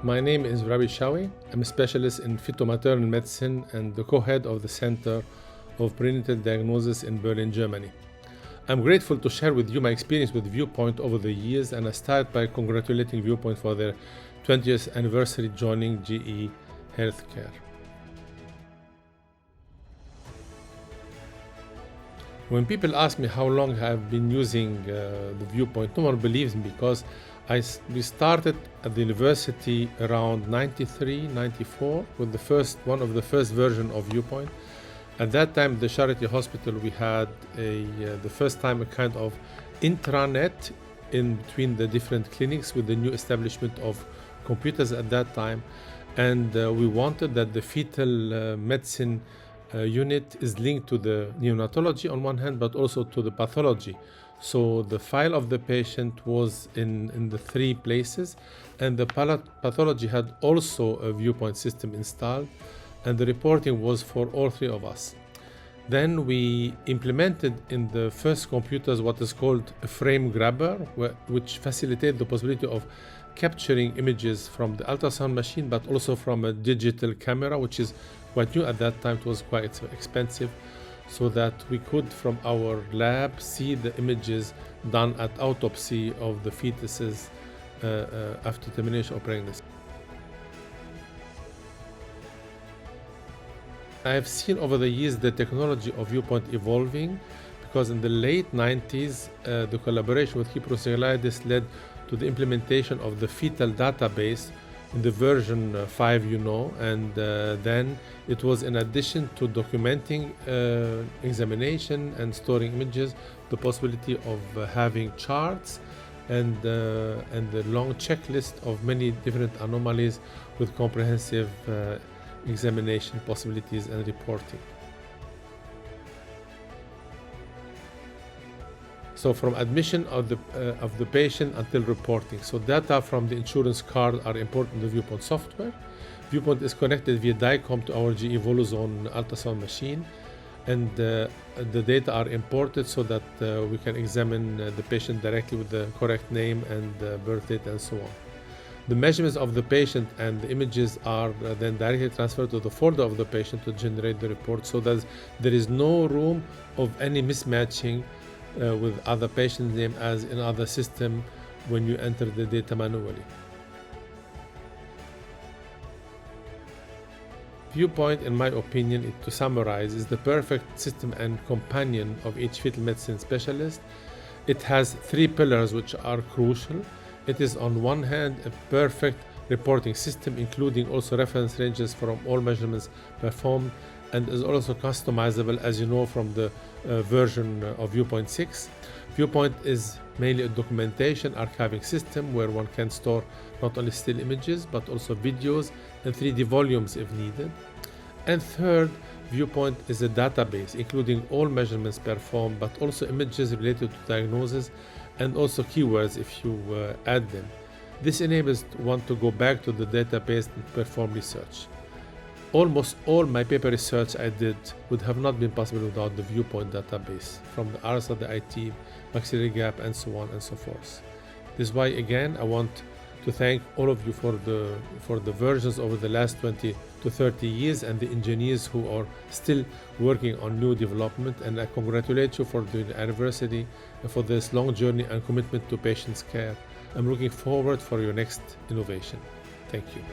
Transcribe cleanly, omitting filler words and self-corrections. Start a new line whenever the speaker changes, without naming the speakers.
My name is Rabih Chaoui. I'm a specialist in fetal-maternal medicine and the co-head of the Center of Prenatal Diagnosis in Berlin, Germany. I'm grateful to share with you my experience with ViewPoint over the years, and I start by congratulating ViewPoint for their 20th anniversary joining GE Healthcare. When people ask me how long I've been using the ViewPoint, no one believes me because we started at the university around 93, 94 with one of the first version of ViewPoint. At that time, at the Charity Hospital, we had the first time a kind of intranet in between the different clinics with the new establishment of computers at that time. And we wanted that the fetal medicine unit is linked to the neonatology on one hand, but also to the pathology. So the file of the patient was in the three places, and the pathology had also a ViewPoint system installed, and the reporting was for all three of us. Then we implemented in the first computers what is called a frame grabber, which facilitated the possibility of capturing images from the ultrasound machine, but also from a digital camera, which is quite new at that time. It was quite expensive, so that we could, from our lab, see the images done at autopsy of the fetuses after termination of pregnancy. I have seen over the years the technology of ViewPoint evolving, because in the late 90s, the collaboration with Kypros led to the implementation of the fetal database in the version 5, and then it was, in addition to documenting examination and storing images, the possibility of having charts and the long checklist of many different anomalies with comprehensive examination possibilities and reporting. So from admission of the patient until reporting. So data from the insurance card are important in the ViewPoint software. ViewPoint is connected via DICOM to our GE Voluzone ultrasound machine, and the data are imported so that we can examine the patient directly with the correct name and birth date and so on. The measurements of the patient and the images are then directly transferred to the folder of the patient to generate the report, so that there is no room of any mismatching with other patient name as in other system when you enter the data manually. ViewPoint, in my opinion, to summarize, is the perfect system and companion of each fetal medicine specialist. It has three pillars which are crucial. It is, on one hand, a perfect reporting system, including also reference ranges from all measurements performed, and is also customizable, as you know, from the version of ViewPoint 6. ViewPoint is mainly a documentation archiving system where one can store not only still images, but also videos and 3D volumes if needed. And third, ViewPoint is a database, including all measurements performed, but also images related to diagnosis, and also keywords if you add them. This enables one to go back to the database and perform research. Almost all my paper research I did would have not been possible without the ViewPoint database, from the ARSA, the IT, maxillary gap, and so on and so forth. This is why, again, I want to thank all of you for the versions over the last 20 to 30 years, and the engineers who are still working on new development, and I congratulate you for the anniversary and for this long journey and commitment to patients' care. I'm looking forward for your next innovation. Thank you.